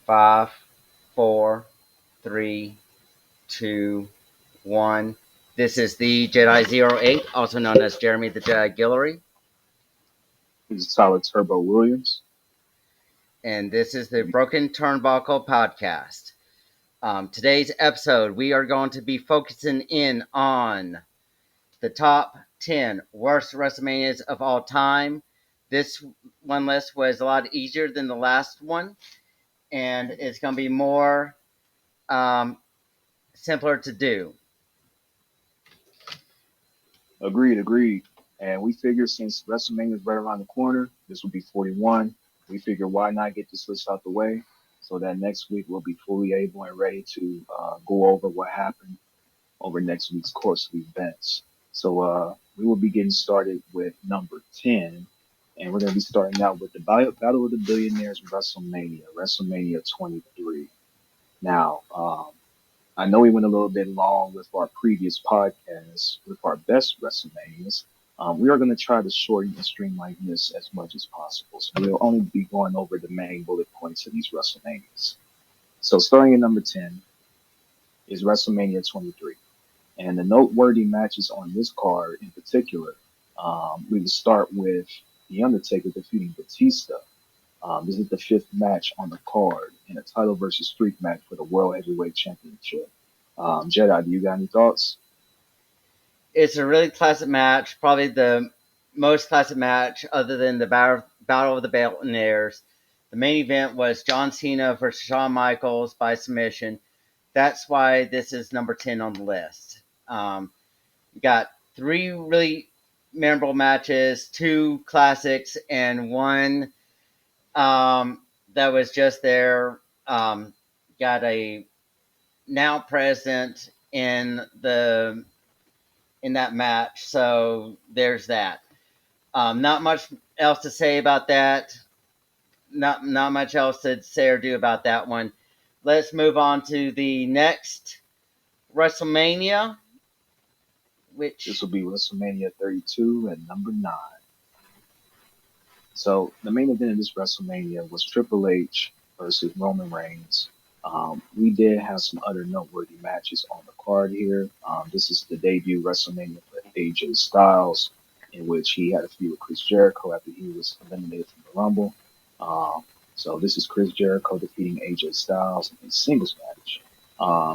Five, four, three, two, one. This is the Jedi 08, also known as Jeremy the Jedi Guillory, This is Tyler Turbo Williams. and this is the Broken Turnbuckle podcast. Today's episode, we are going to be focusing in on the top 10 worst WrestleManias of all time. This one list was a lot easier than the last one, and it's going to be more simpler to do. Agreed. And we figured since WrestleMania is right around the corner, this will be 41. We figured why not get this list out the way so that next week we'll be fully able and ready to go over what happened over next week's course of events. So we will be getting started with number 10. And we're going to be starting out with the Battle of the Billionaires WrestleMania 23. Now, I know we went a little bit long with our previous podcast with our best WrestleManias. We are going to try to shorten and streamline this as much as possible. So we'll only be going over the main bullet points of these WrestleManias. So starting at number 10 is WrestleMania 23. And the noteworthy matches on this card in particular, we will start with The Undertaker defeating Batista. This is the fifth match on the card in a title versus streak match for the World Heavyweight Championship. Jedi, do you got any thoughts? It's a really classic match, probably the most classic match other than the Battle of the Billionaires. The main event was John Cena versus Shawn Michaels by submission. That's why this is number 10 on the list. You got three really memorable matches, two classics, and one that was just there. Got a now present in that match. So there's that. Not much else to say about that. Not much else to say or do about that one. Let's move on to the next WrestleMania, This which will be WrestleMania 32 at number 9. So the main event of this WrestleMania was Triple H versus Roman Reigns. We did have some other noteworthy matches on the card here. This is the debut WrestleMania for AJ Styles, in which he had a feud with Chris Jericho after he was eliminated from the Rumble. So this is Chris Jericho defeating AJ Styles in a singles match.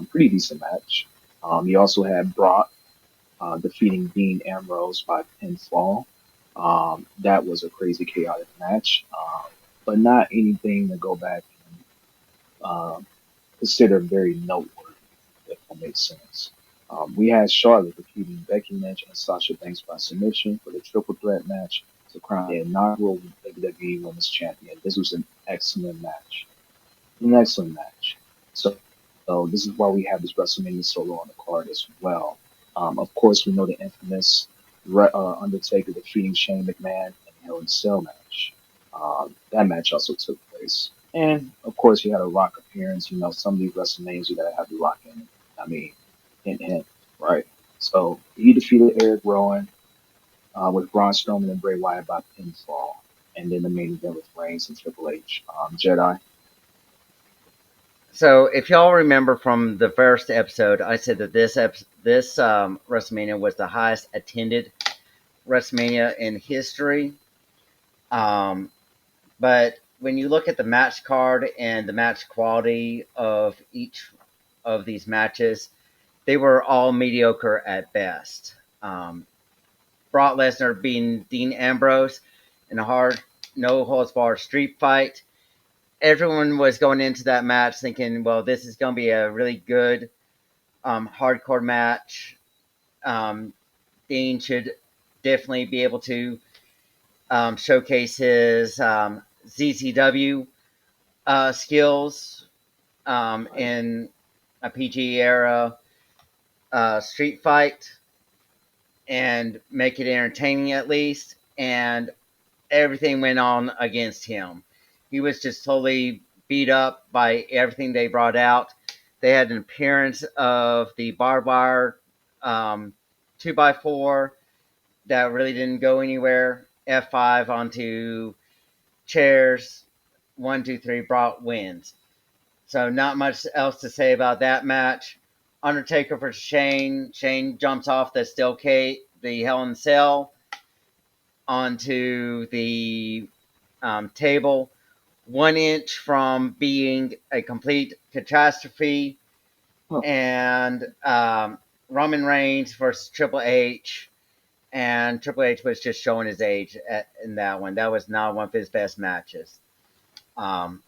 Pretty decent match. He also had Brock defeating Dean Ambrose by pinfall. That was a crazy, chaotic match, but not anything to go back and consider very noteworthy, if that makes sense. We had Charlotte defeating Becky Lynch and Sasha Banks by submission for the triple threat match to crown the inaugural WWE Women's Champion. This was an excellent match. An excellent match. So this is why we have this WrestleMania solo on the card as well. Of course, we know the infamous Undertaker defeating Shane McMahon in the Hell in a Cell match. That match also took place. And of course, he had a Rock appearance. You know, some of these WrestleManias you gotta have the Rock in it. I mean, hint, right? So he defeated Eric Rowan with Braun Strowman and Bray Wyatt by pinfall, and then the main event with Reigns and Triple H. Jedi. so if y'all remember from the first episode, I said that this WrestleMania was the highest attended WrestleMania in history. Um, but when you look at the match card and the match quality of each of these matches, they were all mediocre at best. Brock Lesnar beating Dean Ambrose in a hard, no holds barred street fight. Everyone was going into that match thinking, well, this is going to be a really good hardcore match. Dean should definitely be able to showcase his ZCW skills Right. in a PG era street fight and make it entertaining at least. And everything went on against him. He was just totally beat up by everything they brought out. They had an appearance of the barbed wire 2x4 that really didn't go anywhere. F5 onto chairs. 1, 2, 3. Brock wins. So not much else to say about that match. Undertaker versus Shane. Shane jumps off the steel cage, the Hell in a Cell, onto the table, 1 inch from being a complete catastrophe. Huh. And Roman Reigns versus Triple H. And Triple H was just showing his age in that one. That was not one of his best matches. Um,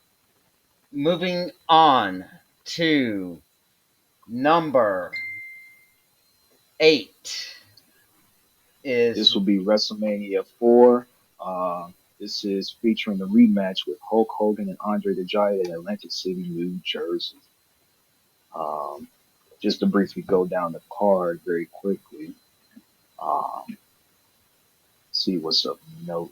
Moving on to number 8 is This will be WrestleMania 4. This is featuring a rematch with Hulk Hogan and Andre the Giant in Atlantic City, New Jersey. Um, just to briefly go down the card very quickly. Um, see what's up note.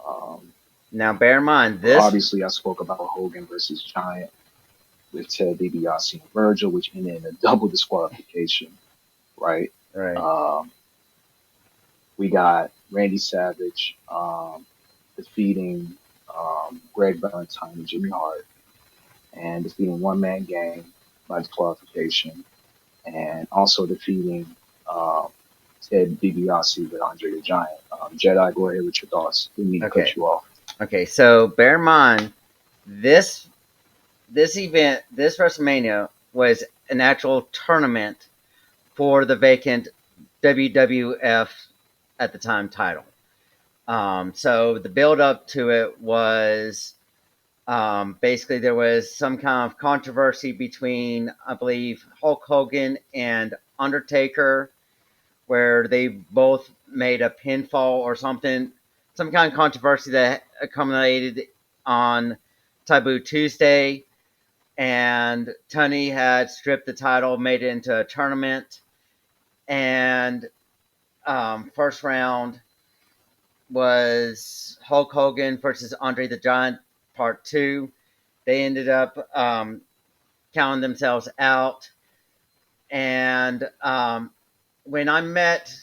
Um, now. Bear in mind well, this, obviously, I spoke about Hogan versus Giant with Ted DiBiase and Virgil, which ended in a double disqualification, right? right? Um, we got Randy Savage defeating Greg Valentine and Jimmy Hart, and defeating One Man Gang by disqualification, and also defeating um, Ted DiBiase with Andre the Giant. Jedi, go ahead with your thoughts. Didn't mean to cut Okay, you off. okay. So bear in mind this event, this WrestleMania was an actual tournament for the vacant WWF at the time title. So the build up to it was basically there was some kind of controversy between, I believe, Hulk Hogan and Undertaker, where they both made a pinfall or something, some kind of controversy that accumulated on Taboo Tuesday. And Tunney had stripped the title, made it into a tournament, and first round was Hulk Hogan versus Andre the Giant, part 2. They ended up counting themselves out. And when I met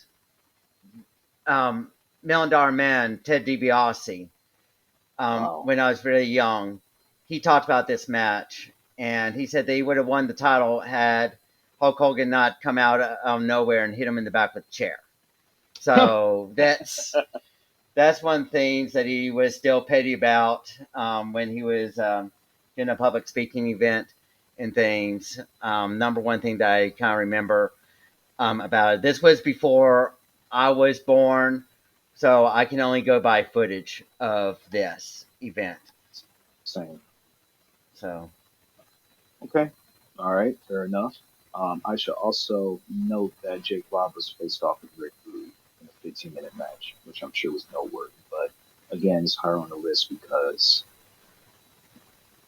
Million Dollar Man, Ted DiBiase, Wow. when I was really young, he talked about this match. And he said that he would have won the title had Hulk Hogan not come out of nowhere and hit him in the back with a chair. So that's one of the things that he was still petty about when he was in a public speaking event and things. Number one thing that I kind of remember about it. This was before I was born, so I can only go by footage of this event. Same. So, Okay. All right. Fair enough. I should also note that Jake Roberts faced off with Rick Rude in a 15-minute match, which I'm sure was noteworthy. But again, it's higher on the list because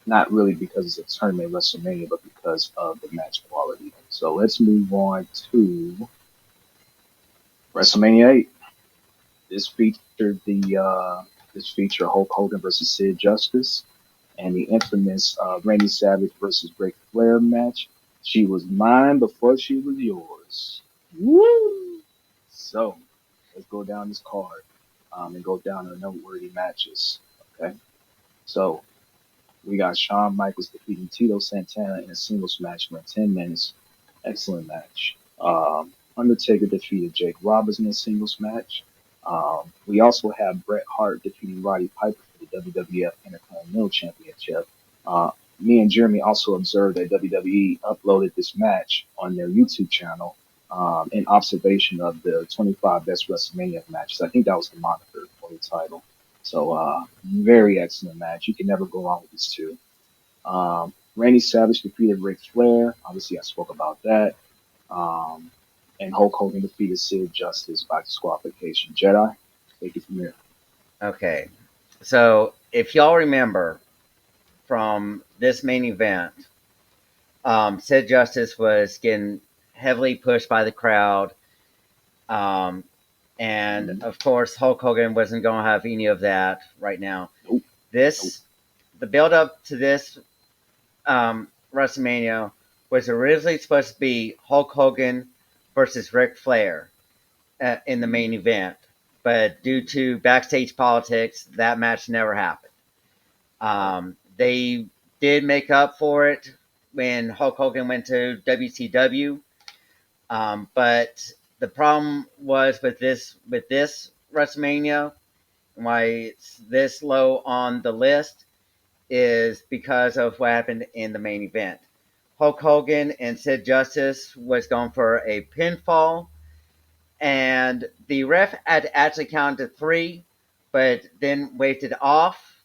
not really because it's a tournament WrestleMania, but because of the match quality. So let's move on to WrestleMania 8. This featured this feature Hulk Hogan versus Sid Justice and the infamous Randy Savage versus Ric Flair match. She was mine before she was yours. Woo! So let's go down this card and go down the noteworthy matches. Okay, so we got Shawn Michaels defeating Tito Santana in a singles match for 10 minutes. Excellent match. Undertaker defeated Jake Roberts in a singles match. We also have Bret Hart defeating Roddy Piper for the WWF Intercontinental Championship. Me and Jeremy also observed that WWE uploaded this match on their YouTube channel in observation of the 25 best WrestleMania matches. I think that was the moniker for the title. So, very excellent match. You can never go wrong with these two. Randy Savage defeated Ric Flair. Obviously, I spoke about that. Um, and Hulk Hogan defeated Sid Justice by disqualification. Jedi, take it from here. okay. So, if y'all remember from this main event, Sid Justice was getting heavily pushed by the crowd. Um, and Mm-hmm. of course, Hulk Hogan wasn't going to have any of that right now. Nope, nope. This, the build up to this WrestleMania was originally supposed to be Hulk Hogan versus Ric Flair in the main event, but due to backstage politics, that match never happened. Right. They did make up for it when Hulk Hogan went to WCW. But the problem was with this WrestleMania, why it's this low on the list is because of what happened in the main event. Hulk Hogan and Sid Justice was going for a pinfall, and the ref had actually counted to three, but then waved it off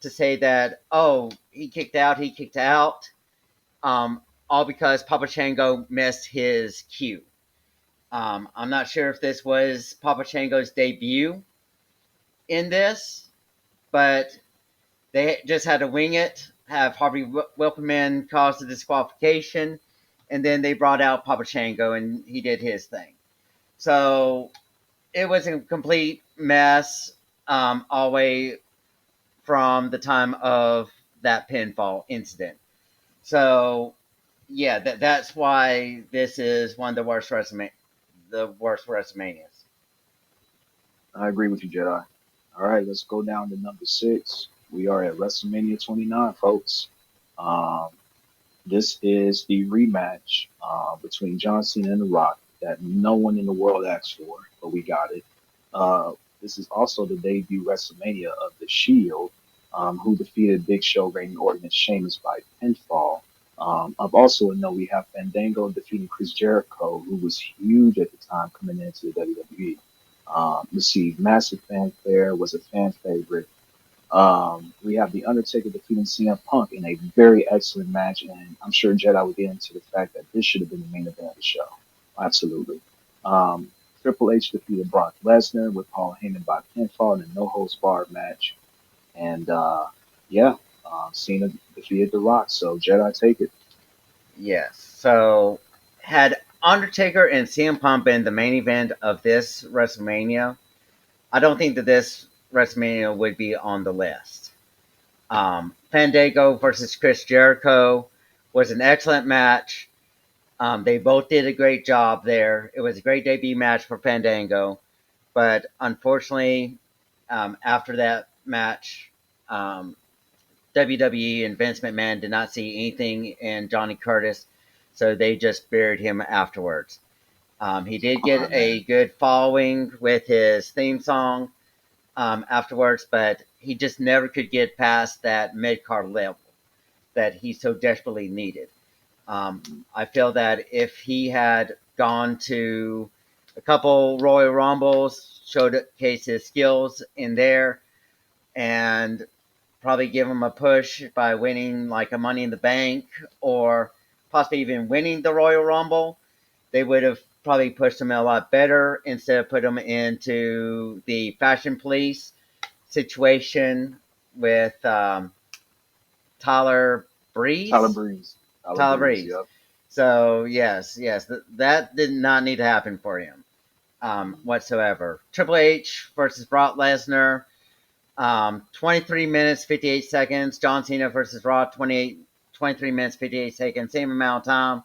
to say that, oh, he kicked out, um, all because Papa Shango missed his cue. I'm not sure if this was Papa Shango's debut in this, but they just had to wing it, have Harvey Wilperman cause the disqualification, and then they brought out Papa Shango and he did his thing. So it was a complete mess all the way from the time of that pinfall incident. So yeah, that's why this is one of the worst WrestleManias. I agree with you, Jedi. All right, let's go down to number six. We are at WrestleMania 29, folks. Um, this is the rematch between John Cena and The Rock that no one in the world asked for, but we got it. Uh, this is also the debut WrestleMania of The Shield, who defeated Big Show, Randy Orton, and Sheamus by pinfall. Of also a note, we have Fandango defeating Chris Jericho, who was huge at the time coming into the WWE. Received massive fanfare, was a fan favorite. We have The Undertaker defeating CM Punk in a very excellent match, and I'm sure Jedi would get into the fact that this should have been the main event of the show. Absolutely. Um, Triple H defeated Brock Lesnar with Paul Heyman by pinfall in a no holds barred match, and yeah, Cena defeated The Rock. So Jedi, take it. Yes. So had Undertaker and CM Punk been the main event of this WrestleMania, I don't think that this WrestleMania would be on the list. Fandango versus Chris Jericho was an excellent match. They both did a great job there. It was a great debut match for Fandango, but unfortunately, after that match, um, WWE and Vince McMahon did not see anything in Johnny Curtis, so they just buried him afterwards. He did Oh get a man, good following with his theme song afterwards, but he just never could get past that mid card level that he so desperately needed. I feel that if he had gone to a couple Royal Rumbles, showcase his skills in there, and probably give him a push by winning like a Money in the Bank or possibly even winning the Royal Rumble, they would have probably pushed him a lot better instead of put him into the Fashion Police situation with Tyler Tyler Breeze. Breeze. Tyler Tyler Breeze. Breeze. Yep. So yes, that did not need to happen for him whatsoever. Triple H versus Brock Lesnar, 23 minutes 58 seconds. John Cena versus Raw, 23 minutes 58 seconds. Same amount of time,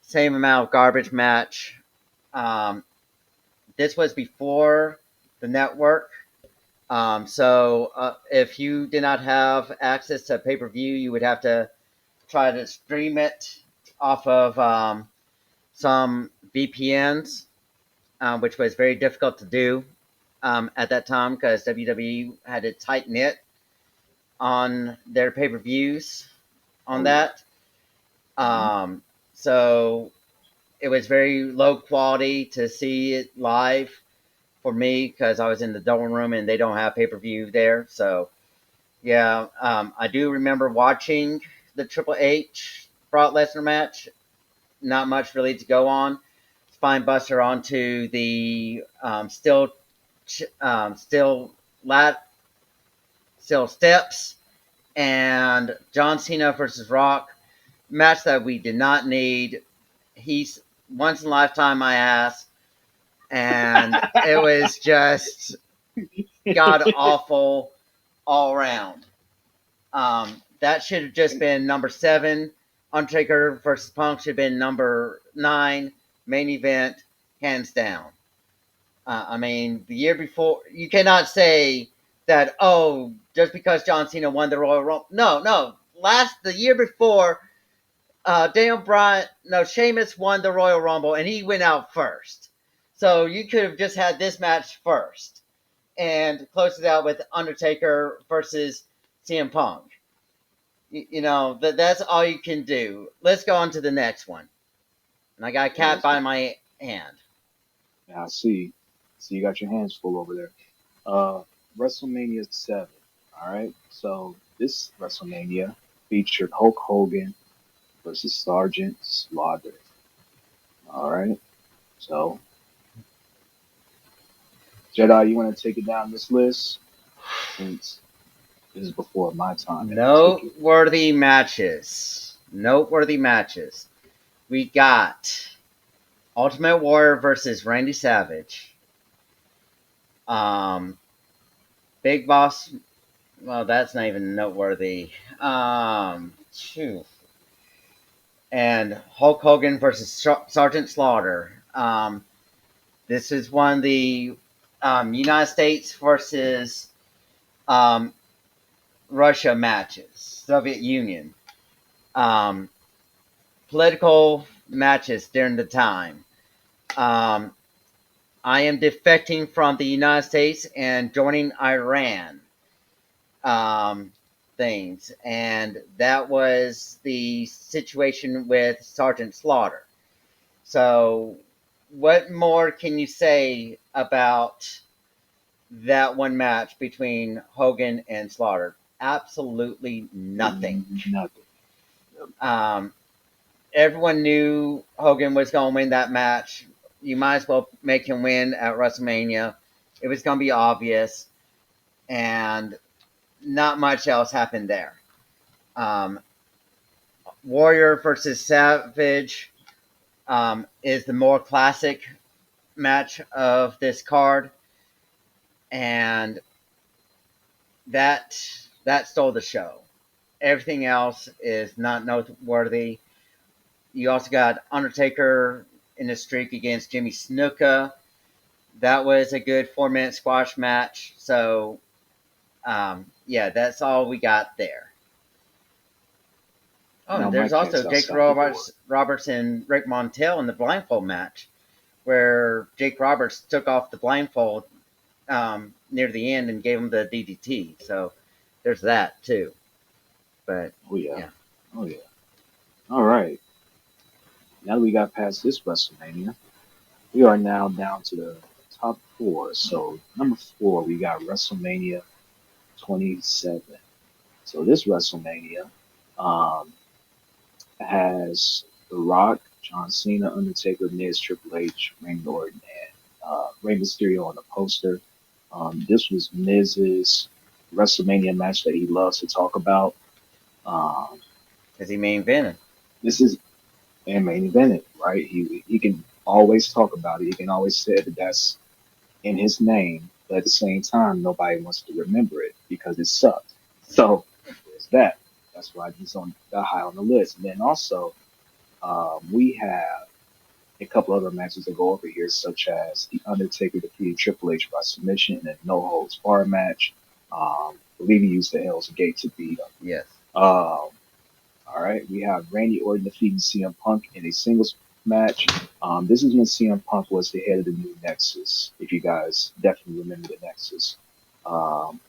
same amount of garbage match. Um, this was before the network. So if you did not have access to pay per view, you would have to try to stream it off of some VPNs, which was very difficult to do at that time because WWE had it tight knit on their pay per views on Oh yeah. that. Hmm. Um, so it was very low quality to see it live for me because I was in the dorm room and they don't have pay per view there. So yeah, I do remember watching the Triple H Brock Lesnar match. Not much really to go on. Spine Buster onto the still lat still steps, and John Cena versus Rock match that we did not need. He's once in a lifetime, my ass, and it was just god awful all around. That should have just been number 7. Undertaker versus Punk should have been number 9. Main event, hands down. I mean, the year before, you cannot say that, oh, just because John Cena won the Royal Rumble. No, no. the year before, Daniel Bryan, no, Sheamus won the Royal Rumble and he went out first. So you could have just had this match first and closed it out with Undertaker versus CM Punk. That's all you can do. Let's go on to the next one. And I got a Yeah, cat by my hand. I see. So you got your hands full over there. WrestleMania 7. All right. So this WrestleMania featured Hulk Hogan versus Sergeant Slaughter. All right. So Jedi, you want to take it down this list since this is before my time and I took it. Noteworthy matches. Noteworthy matches. We got Ultimate Warrior versus Randy Savage. Um, Big Boss. Well, that's not even noteworthy. Phew. And Hulk Hogan versus Sergeant Slaughter. This is one of the United States versus um, Russia matches, Soviet Union. Um, Political matches during the time. Um, I am defecting from the United States and joining Iran. Um, Things, and that was the situation with Sergeant Slaughter. So, what more can you say about that one match between Hogan and Slaughter? Absolutely nothing. Nothing. Um, Everyone knew Hogan was going to win that match. You might as well make him win at WrestleMania. It was going to be obvious, and not much else happened there. Um, Warrior versus Savage is the more classic match of this card, and that stole the show. Everything else is not noteworthy. You also got Undertaker in a streak against Jimmy Snuka. That was a good 4-minute squash match. So, yeah, that's all we got there. Oh, Now and my there's cat's also Jake outside the door. Roberts and Rick Montel in the blindfold match, where Jake Roberts took off the blindfold near the end and gave him the DDT. So there's that too. But Oh yeah. yeah, Oh yeah. All right. Now that we got past this WrestleMania, we are now down to the top four. So number four, we got WrestleMania 27. So this WrestleMania um, has The Rock, John Cena, Undertaker, Miz, Triple H, Randy Orton, and Rey Mysterio on the poster. This was Miz's WrestleMania match that he loves to talk about. Um, because he main evented. this is and main evented, right? He can always talk about it. He can always say that that's in his name, but at the same time, nobody wants to remember it because it sucked. So there's that. That's why he's on that high on the list. And then also, we have a couple other matches to go over here, such as The Undertaker defeated Triple H by submission in a no holds bar match. I believe he used the Hell's Gate to beat him. Yes. All right, we have Randy Orton defeating CM Punk in a singles match. This is when CM Punk was the head of the new Nexus, if you guys definitely remember the Nexus. Um,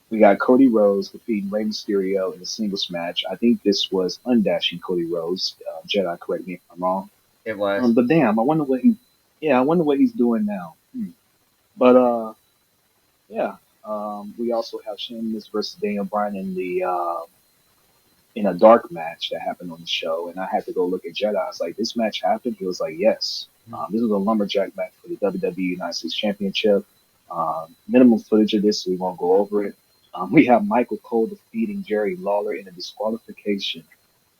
we got Cody Rhodes defeating Rey Mysterio in a singles match. I think this was undashing Cody Rhodes. Jedi, correct me if I'm wrong. It was. But damn, I wonder what he's doing now. But yeah. We also have Sheamus versus Daniel Bryan in a dark match that happened on the show, and I had to go look at Jedi. I was like, "This match happened." He was like, "Yes." This was a lumberjack match for the WWE United States Championship. Minimum footage of this, so we won't go over it. We have Michael Cole defeating Jerry Lawler in a disqualification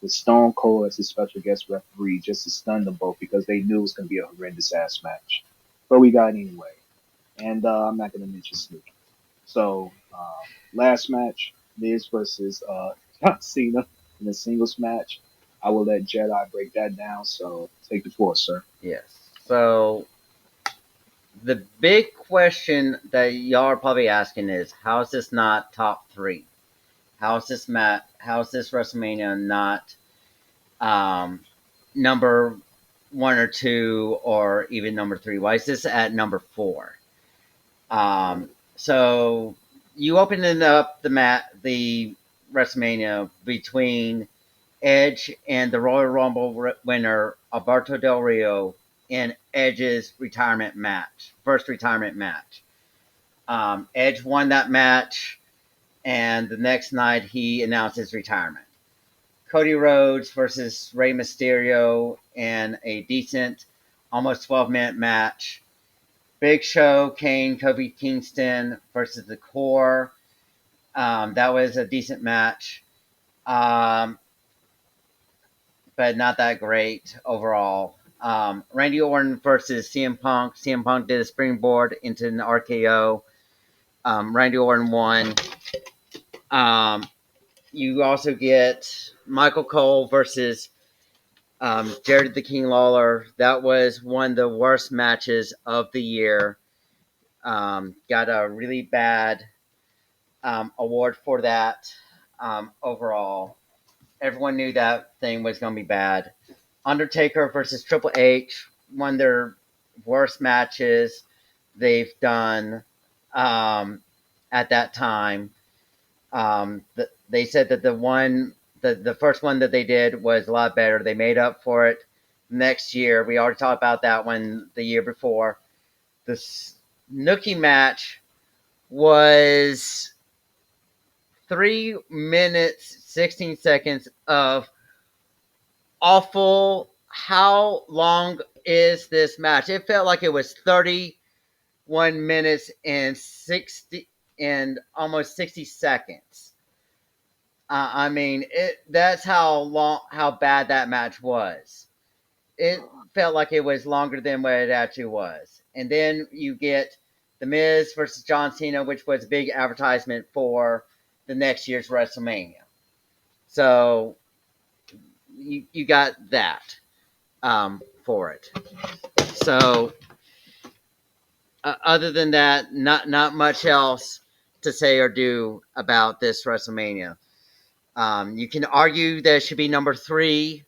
with Stone Cold as his special guest referee just to stun them both because they knew it was going to be a horrendous ass match. But we got it anyway. And I'm not going to mention Snoop. So, last match, Miz versus John Cena in a singles match. I will let Jedi break that down. So, take the floor, sir. Yes. So the big question that y'all are probably asking is, how is this not top three? How is this WrestleMania not um, number one or two or even number three? Why is this at number four? So you opened up the WrestleMania between Edge and the Royal Rumble winner Alberto Del Rio in Edge's first retirement match. Edge won that match, and the next night he announced his retirement. Cody Rhodes versus Rey Mysterio in a decent, almost 12-minute match. Big Show, Kane, Kofi Kingston versus the Core. That was a decent match, but not that great overall. Randy Orton versus CM Punk. CM Punk did a springboard into an RKO. Randy Orton won. Um, you also get Michael Cole versus Jared the King Lawler. That was one of the worst matches of the year. Got a really bad award for that overall. Everyone knew that thing was going to be bad. Undertaker versus Triple H, one of their worst matches they've done at that time. They said that the first one that they did was a lot better. They made up for it next year. We already talked about that one the year before. The Nookie match was 3 minutes 16 seconds of awful. How long is this match? It felt like it was 31 minutes and 60 and almost 60 seconds. I mean, that's how bad that match was. It felt like it was longer than what it actually was. And then you get The Miz versus John Cena, which was a big advertisement for the next year's WrestleMania. So you got that for it. So other than that, not much else to say or do about this WrestleMania. You can argue that it should be number three.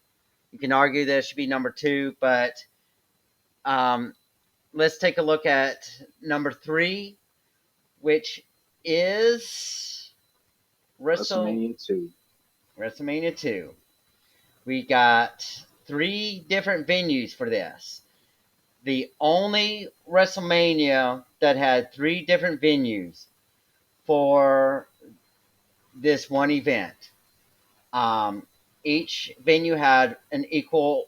You can argue that it should be number two, but let's take a look at number three, which is WrestleMania 2. WrestleMania 2. We got three different venues for this. The only WrestleMania that had three different venues for this one event. Each venue had an equal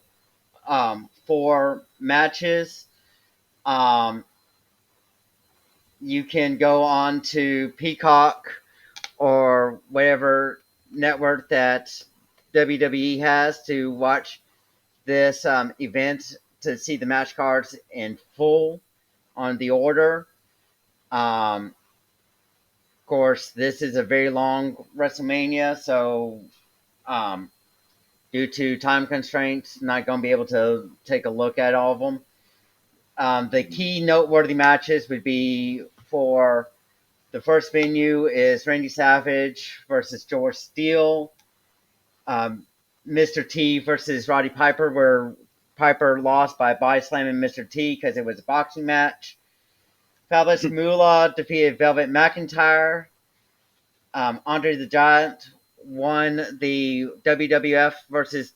four matches. You can go on to Peacock or whatever network that WWE has to watch this event to see the match cards in full on the order. Of course, this is a very long WrestleMania, so due to time constraints, not going to be able to take a look at all of them. The key noteworthy matches would be for the first venue is Randy Savage versus George Steele. Mr. T versus Roddy Piper, where Piper lost by body slamming Mr. T because it was a boxing match. Fabulous Moolah defeated Velvet McIntyre. Andre the Giant won the WWF versus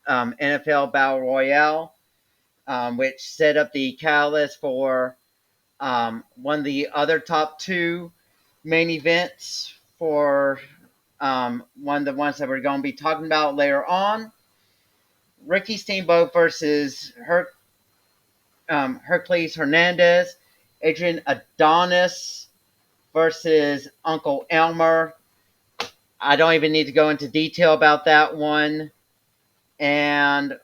NFL Battle Royale, which set up the catalyst for one of the other top two main events for one of the ones that we're going to be talking about later on. Ricky Steamboat versus Hercules Hernandez. Adrian Adonis versus Uncle Elmer. I don't even need to go into detail about that one. And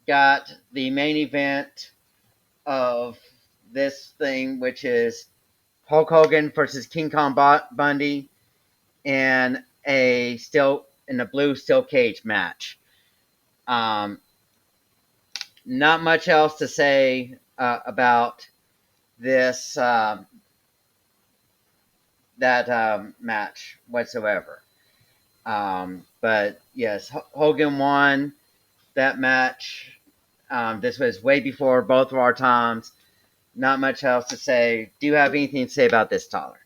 got the main event of this thing, which is Hulk Hogan versus King Kong Bundy in a blue steel cage match. Not much else to say about this that match whatsoever. But yes, Hogan won that match. This was way before both of our times. Not much else to say. Do you have anything to say about this, Tyler?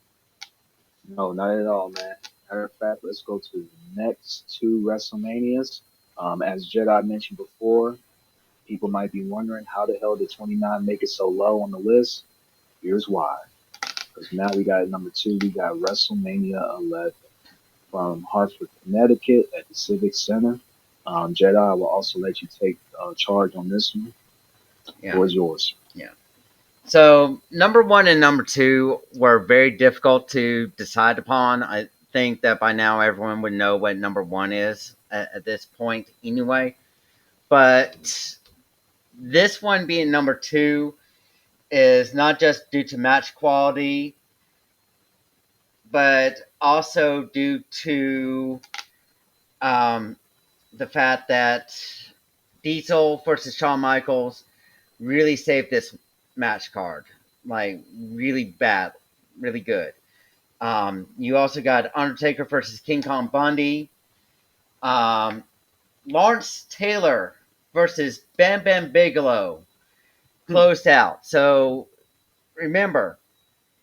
No, not at all, man. Matter of fact, let's go to the next two WrestleManias. As Jedi mentioned before, people might be wondering how the hell did 29 make it so low on the list? Here's why. Because now we got at number two, we got WrestleMania 11 from Hartford, Connecticut at the Civic Center. Jedi, I will also let you take charge on this one. The Yeah, floor is yours. yeah. So number one and number two were very difficult to decide upon. I think that by now everyone would know what number one is at this point, anyway. But this one being number two is not just due to match quality, but also due to um, the fact that Diesel versus Shawn Michaels really saved this match card. Like, really bad, really good. You also got Undertaker versus King Kong Bundy. Um, Lawrence Taylor versus Bam Bam Bigelow Hmm. closed out. So remember,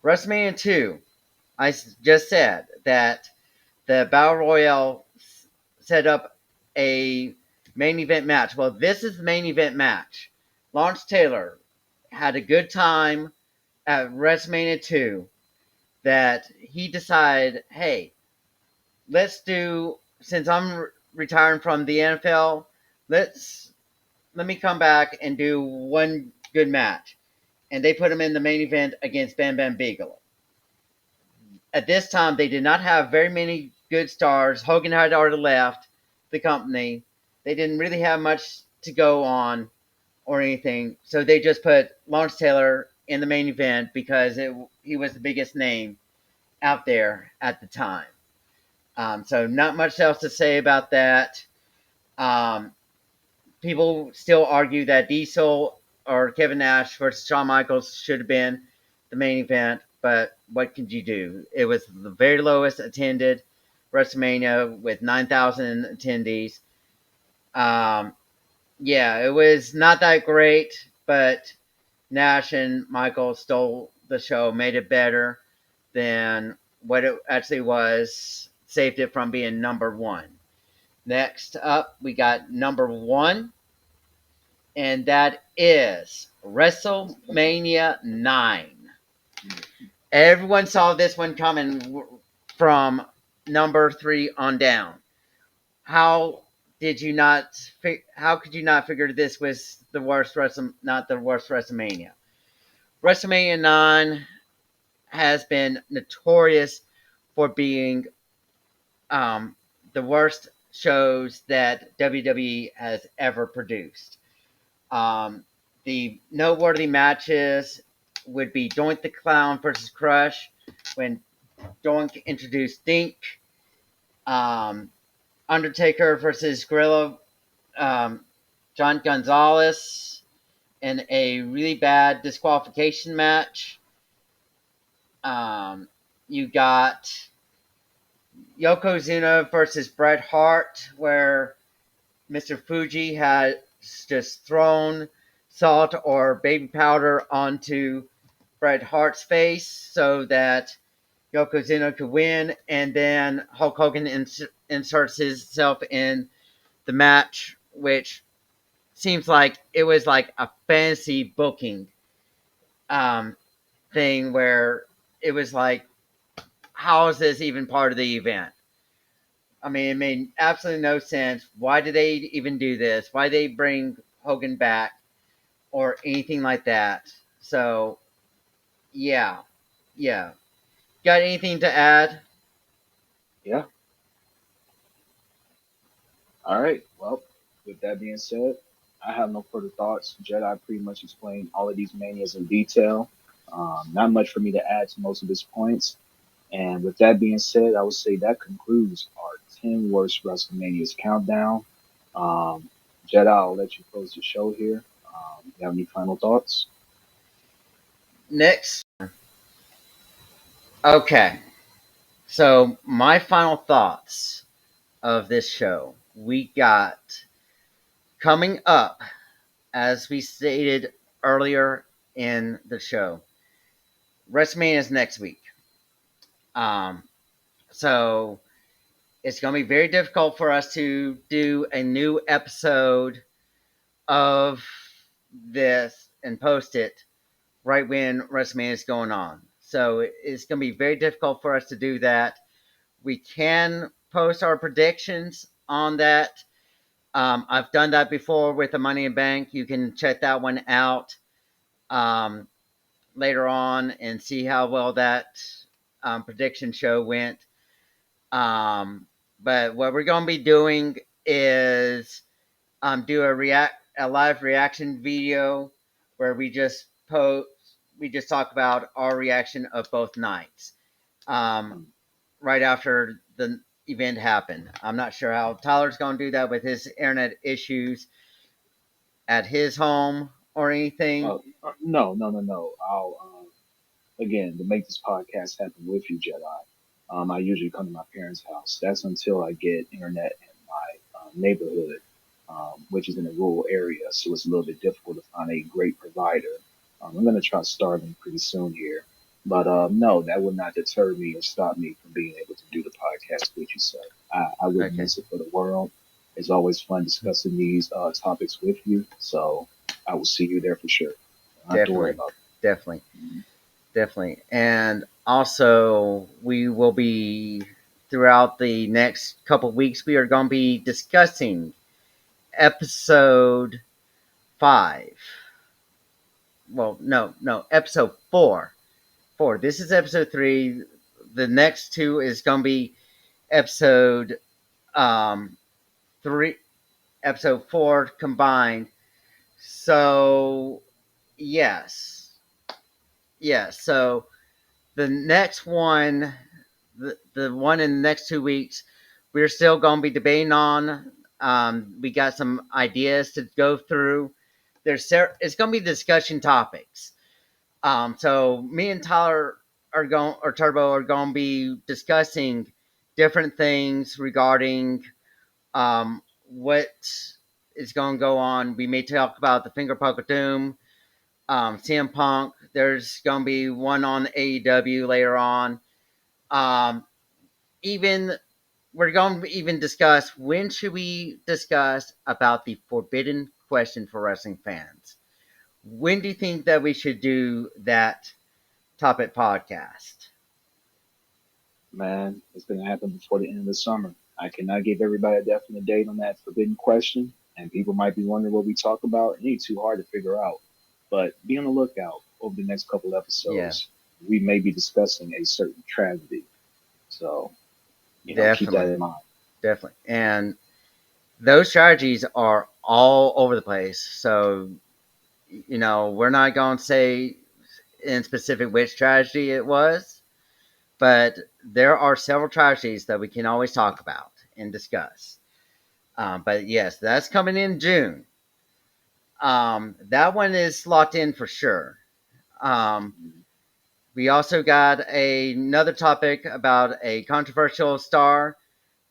WrestleMania 2, I just said that the Battle Royale set up a main event match. Well, this is the main event match. Lawrence Taylor had a good time at WrestleMania 2 that he decided, hey, let's do, since I'm retiring from the NFL, let me come back and do one good match. And they put him in the main event against Bam Bam Bigelow. At this time, they did not have very many good stars. Hogan had already left the company. They didn't really have much to go on or anything. So they just put Lawrence Taylor in the main event because he was the biggest name out there at the time. So not much else to say about that. Um, People still argue that Diesel or Kevin Nash versus Shawn Michaels should have been the main event, but what could you do? It was the very lowest attended WrestleMania with 9,000 attendees. Um, yeah, it was not that great, but Nash and Michael stole the show, made it better than what it actually was, saved it from being number one. Next up, we got number one, and that is WrestleMania 9. Everyone saw this one coming from number three on down. How did you not? How could you not figure this was the worst not the worst WrestleMania? WrestleMania 9 has been notorious for being um, the worst shows that WWE has ever produced. Um, the noteworthy matches would be Doink the Clown versus Crush, when Doink introduced Dink. Um, Undertaker versus Gorilla John Gonzalez in a really bad disqualification match. Um, you got Yokozuna versus Bret Hart, where Mr. Fuji had just thrown salt or baby powder onto Bret Hart's face so that Yokozuna could win, and then Hulk Hogan inserts himself in the match, which seems like it was like a fantasy booking um, thing where it was like, how is this even part of the event? I mean, it made absolutely no sense. Why did they even do this? Why did they bring Hogan back or anything like that? So, yeah, yeah. Got anything to add? Yeah. All right. Well, with that being said, I have no further thoughts. Jedi pretty much explained all of these manias in detail. Not much for me to add to most of his points. And with that being said, I would say that concludes our 10 worst WrestleManias countdown. Um, Jedi, I'll let you close the show here. You have any final thoughts? Next. Okay. So, my final thoughts. of this show, we got coming up, as we stated earlier in the show, WrestleMania is next week. Um, so it's going to be very difficult for us to do a new episode of this and post it right when WrestleMania is going on. So it's going to be very difficult for us to do that. We can post our predictions on that. I've done that before with the Money in Bank. You can check that one out um, later on and see how well that prediction show went. Um, but what we're going to be doing is do a live reaction video where we just talk about our reaction of both nights um, right after the event happened. I'm not sure how Tyler's going to do that with his internet issues at his home or anything. No, no, no, no. I'll again to make this podcast happen with you, Jedi. I usually come to my parents' house. That's until I get internet in my neighborhood, which is in a rural area, so it's a little bit difficult to find a great provider. I'm going to try Starlink pretty soon here, but no, that would not deter me or stop me from being able to do the podcast with you, sir. I wouldn't Okay, miss it for the world. It's always fun discussing these topics with you, so I will see you there for sure. Don't have to worry definitely, about definitely, it. definitely. And also, we will be throughout the next couple of weeks. We are going to be discussing episode 5. Well, no, episode 4. 4. This is episode 3. The next two is going to be episode um 3, episode 4 combined. So yes, yes. So the next one, the one in the next 2 weeks, we're still going to be debating on. We got some ideas to go through. It's going to be discussion topics. So me and Tyler or Turbo are going to be discussing different things regarding what is going to go on. We may talk about the Finger Poke of Doom, CM Punk. There's going to be one on AEW later on. Um, even we're going to even discuss when should we discuss about the forbidden question for wrestling fans. When do you think that we should do that topic podcast? Man, it's going to happen before the end of the summer. I cannot give everybody a definite date on that forbidden question, and people might be wondering what we talk about. It ain't too hard to figure out, but be on the lookout over the next couple Yeah, episodes. We may be discussing a certain tragedy, so keep that definitely, in mind. definitely. And those strategies are all over the place. So, we're not going to say in specific which tragedy it was, but there are several tragedies that we can always talk about and discuss. But yes, that's coming in June. That one is locked in for sure. Um, we also got another topic about a controversial star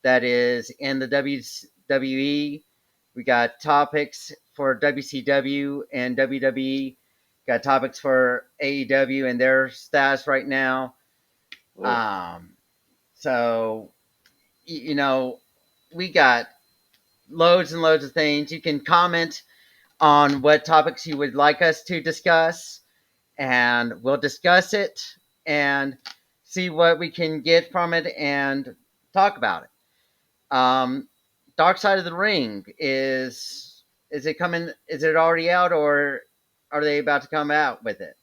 that is in the WWE. We got topics for WCW and WWE. Got topics for AEW and their status right now. Oh, Um, so, we got loads and loads of things. You can comment on what topics you would like us to discuss, and we'll discuss it and see what we can get from it and talk about it. Dark Side of the Ring is it coming? Is it already out, or are they about to come out with it?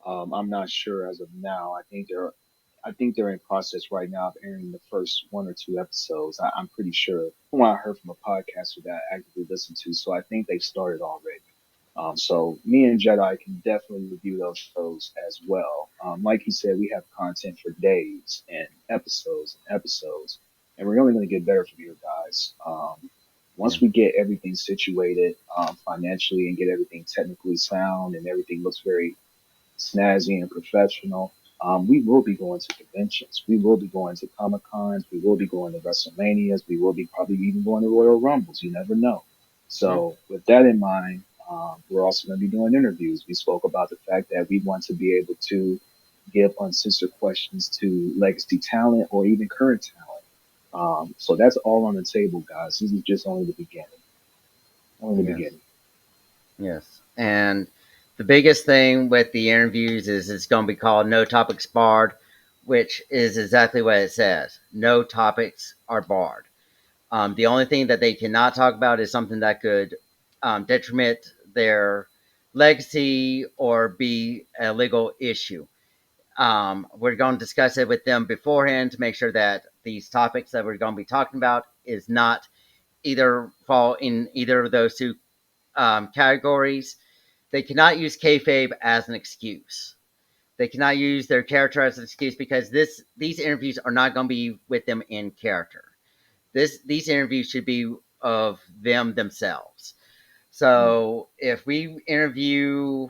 I'm not sure as of now. I think they're in process right now of airing the first one or two episodes. I'm pretty sure from what I heard from a podcaster that I actively listen to. So I think they've started already. So me and Jedi can definitely review those shows as well. Like you said, we have content for days and episodes, and we're only going to get better from you guys. Yeah, Once we get everything situated financially and get everything technically sound and everything looks very snazzy and professional, We will be going to conventions. We will be going to Comic Cons. We will be going to WrestleManias. We will be probably even going to Royal Rumbles. You never know. Mhm. So with that in mind, we're also going to be doing interviews. We spoke about the fact that we want to be able to give uncensored questions to legacy talent or even current talent. So that's all on the table, guys. This is just only the beginning. Only the Yes. beginning. Yes. And the biggest thing with the interviews is it's going to be called No Topics Barred, which is exactly what it says. No topics are barred. The only thing that they cannot talk about is something that could detriment their legacy or be a legal issue. We're going to discuss it with them beforehand to make sure that these topics that we're going to be talking about is not either fall in either of those two categories. They cannot use kayfabe as an excuse. They cannot use their character as an excuse because these interviews are not going to be with them in character. These interviews should be of them themselves. Mm. So if we interview,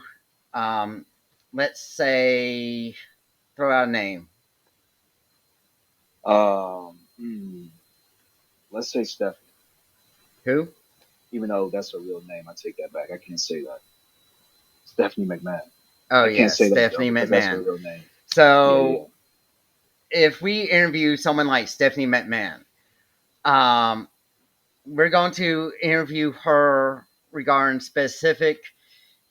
um, let's say, throw out a name. Hmm, let's say Stephanie, Who? even though that's her real name, I take that back. I can't say that. Stephanie McMahon. Oh I can't yes, say that though Stephanie because that's her McMahon. real name. Yeah, yeah, So if we interview someone like Stephanie McMahon, um, we're going to interview her regarding specific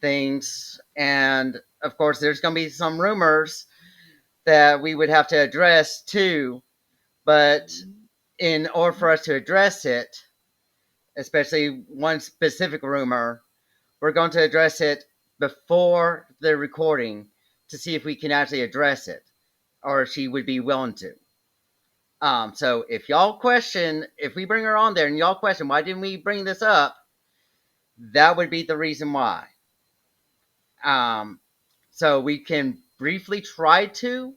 things, and of course, there's going to be some rumors that we would have to address too. But in order for us to address it, especially one specific rumor, we're going to address it before the recording to see if we can actually address it or if she would be willing to. So if y'all question, if we bring her on there and y'all question why didn't we bring this up, that would be the reason why. Um, so we can briefly try to,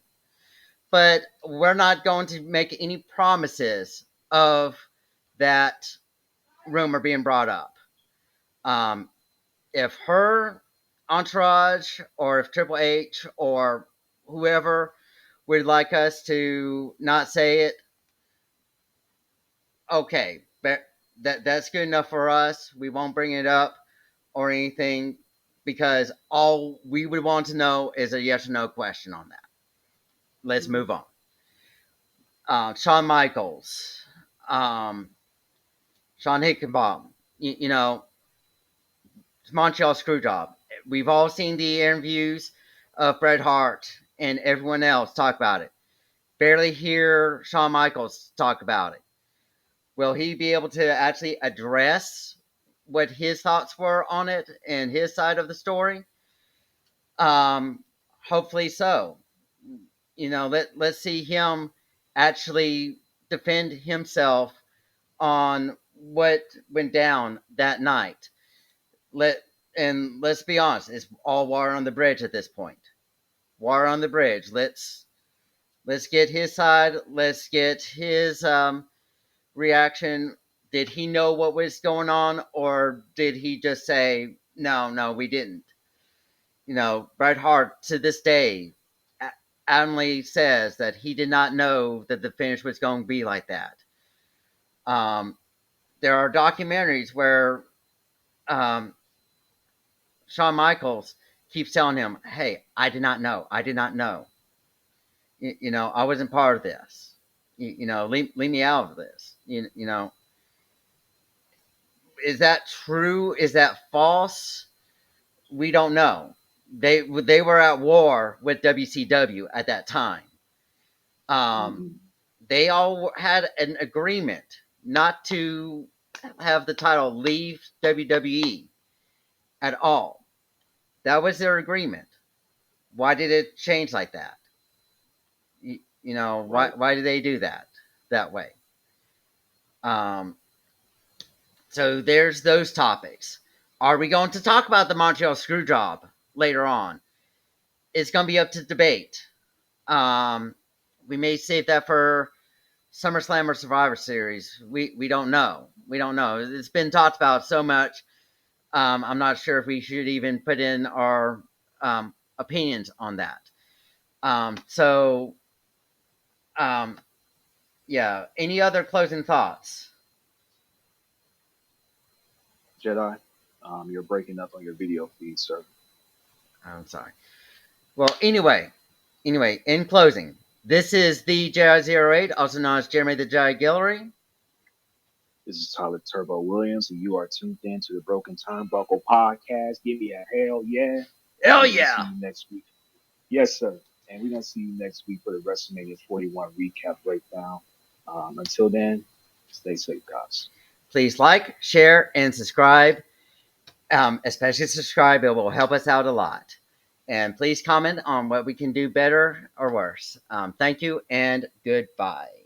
but we're not going to make any promises of that rumor being brought up. Um, if her entourage or if Triple H or whoever would like us to not say it, okay, but that's good enough for us. We won't bring it up or anything because all we would want to know is a yes or no question on that. Let's mm, move on. Shawn Michaels, um, Sean Hickenbottom, you know, Montreal Screwjob. We've all seen the interviews of Bret Hart and everyone else talk about it. Barely hear Shawn Michaels talk about it. Will he be able to actually address what his thoughts were on it and his side of the story? Um, Hopefully so. You know, let's see him actually defend himself on what went down that night. Let and let's be honest, it's all water on the bridge at this point. Water on the bridge. Let's get his side. Let's get his reaction. Did he know what was going on, or did he just say no, no, we didn't? You know, Bret Hart to this day adamantly says that he did not know that the finish was going to be like that. Um, there are documentaries where um, Shawn Michaels keeps telling him, "Hey, I did not know. I did not know. You know, I wasn't part of this. You know, leave me out of this. You know, is that true? Is that false? We don't know. They were at war with WCW at that time. Um, mm, they all had an agreement not to have the title leave WWE at all. That was their agreement. Why did it change like that? You know, right. why did they do that way? Um, so there's those topics. Are we going to talk about the Montreal Screwjob later on? It's going to be up to debate. Um, we may save that for SummerSlam or Survivor Series. We don't know. We don't know. It's been talked about so much. I'm not sure if we should even put in our opinions on that. So, um, yeah. Any other closing thoughts? Jedi, you're breaking up on your video feed, sir. I'm sorry. Well, anyway, in closing, this is the J08, also known as Jeremy the Jedi Guillory. This is Tyler Turbo Williams, and you are tuned in to the Broken Turnbuckle podcast. Give me a hell yeah. And Hell we're going to see yeah! you next week. Yes, sir. And we're going to see you next week for the WrestleMania 41 recap breakdown. Until then, stay safe, guys. Please like, share, and subscribe. Especially subscribe, it will help us out a lot. And please comment on what we can do better or worse. Thank you and goodbye.